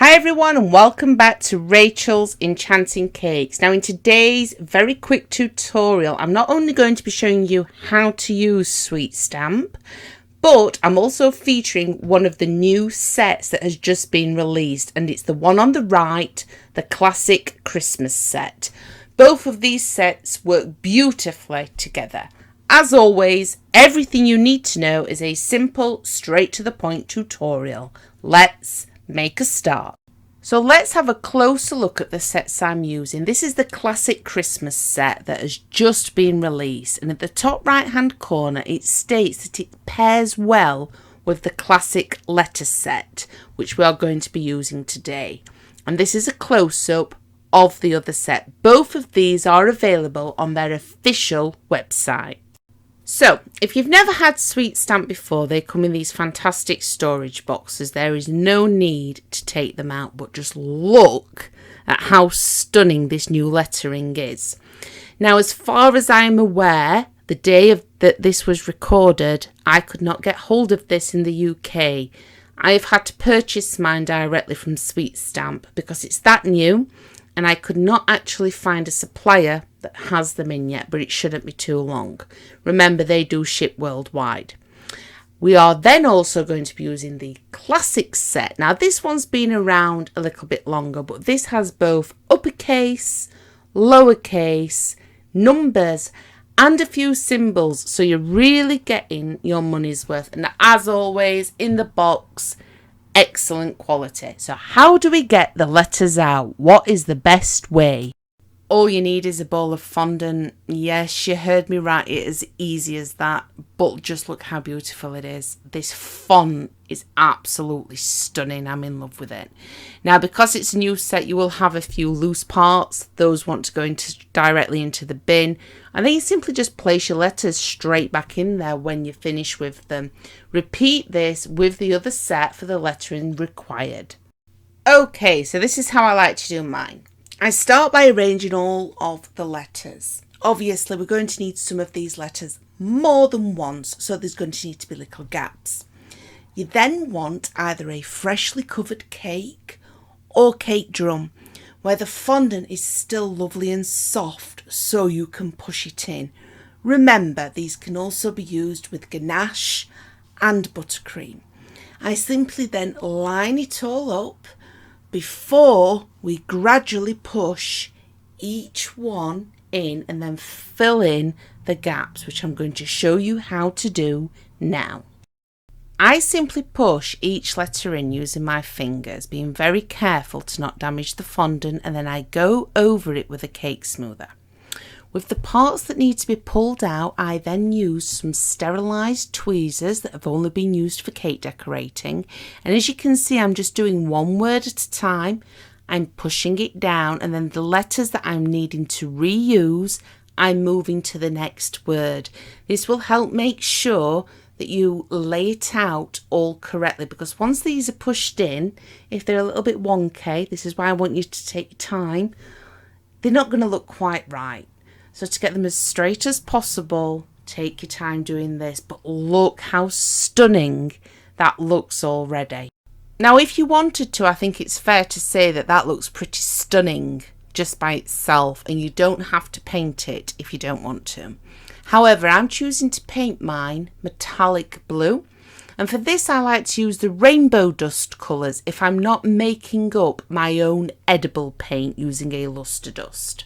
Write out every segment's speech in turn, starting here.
Hi everyone and welcome back to Rachel's Enchanting Cakes. Now in today's very quick tutorial, I'm not only going to be showing you how to use Sweet Stamp, but I'm also featuring one of the new sets that has just been released, and it's the one on the right, the classic Christmas set. Both of these sets work beautifully together. As always, everything you need to know is a simple, straight to the point tutorial. Let's make a start. So let's have a closer look at the sets I'm using. This is the classic Christmas set that has just been released, and at the top right hand corner it states that it pairs well with the classic letter set, which we are going to be using today. And this is a close-up of the other set. Both of these are available on their official website. So, if you've never had Sweet Stamp before, they come in these fantastic storage boxes. There is no need to take them out, but just look at how stunning this new lettering is. Now, as far as I'm aware, the day that this was recorded, I could not get hold of this in the UK. I have had to purchase mine directly from Sweet Stamp because it's that new, and I could not actually find a supplier that has them in yet, but it shouldn't be too long. Remember, they do ship worldwide. We are then also going to be using the classic set. Now, this one's been around a little bit longer, but this has both uppercase, lowercase, numbers, and a few symbols, so you're really getting your money's worth. And as always, in the box, excellent quality. So how do we get the letters out? What is the best way? All you need is a bowl of fondant. Yes, you heard me right. It is easy as that. But just look how beautiful it is. This font is absolutely stunning. I'm in love with it. Now, because it's a new set, you will have a few loose parts. Those want to go directly into the bin. And then you simply just place your letters straight back in there when you finish with them. Repeat this with the other set for the lettering required. Okay, so this is how I like to do mine. I start by arranging all of the letters. Obviously, we're going to need some of these letters more than once, so there's going to need to be little gaps. You then want either a freshly covered cake or cake drum, where the fondant is still lovely and soft, so you can push it in. Remember, these can also be used with ganache and buttercream. I simply then line it all up before we gradually push each one in and then fill in the gaps, which I'm going to show you how to do now. I simply push each letter in using my fingers, being very careful to not damage the fondant, and then I go over it with a cake smoother. With the parts that need to be pulled out, I then use some sterilised tweezers that have only been used for cake decorating. And as you can see, I'm just doing one word at a time. I'm pushing it down, and then the letters that I'm needing to reuse, I'm moving to the next word. This will help make sure that you lay it out all correctly, because once these are pushed in, if they're a little bit wonky, this is why I want you to take your time, they're not going to look quite right. So to get them as straight as possible, take your time doing this. But look how stunning that looks already. Now, if you wanted to, I think it's fair to say that that looks pretty stunning just by itself, and you don't have to paint it if you don't want to. However, I'm choosing to paint mine metallic blue. And for this, I like to use the rainbow dust colours if I'm not making up my own edible paint using a luster dust.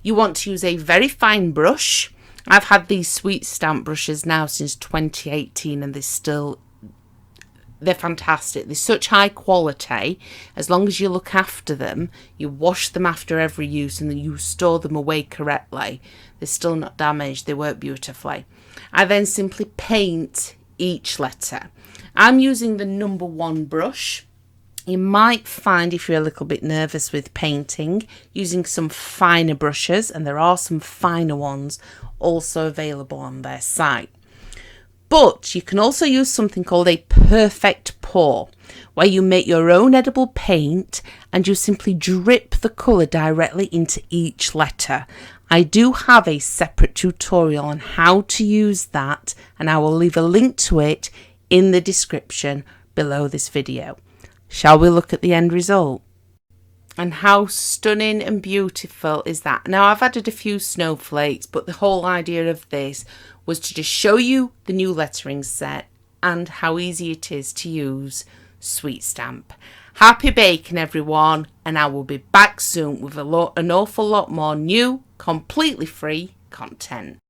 You want to use a very fine brush. I've had these Sweet Stamp brushes now since 2018, and they're fantastic. They're such high quality. As long as you look after them, you wash them after every use, and then you store them away correctly, they're still not damaged. They work beautifully. I then simply paint each letter. I'm using the number 1 brush. You might find, if you're a little bit nervous with painting, using some finer brushes, and there are some finer ones also available on their site. But you can also use something called a perfect pour, where you make your own edible paint and you simply drip the colour directly into each letter. I do have a separate tutorial on how to use that, and I will leave a link to it in the description below this video. Shall we look at the end result? And how stunning and beautiful is that? Now, I've added a few snowflakes, but the whole idea of this was to just show you the new lettering set and how easy it is to use Sweet Stamp. Happy baking, everyone, and I will be back soon with an awful lot more new, completely free content.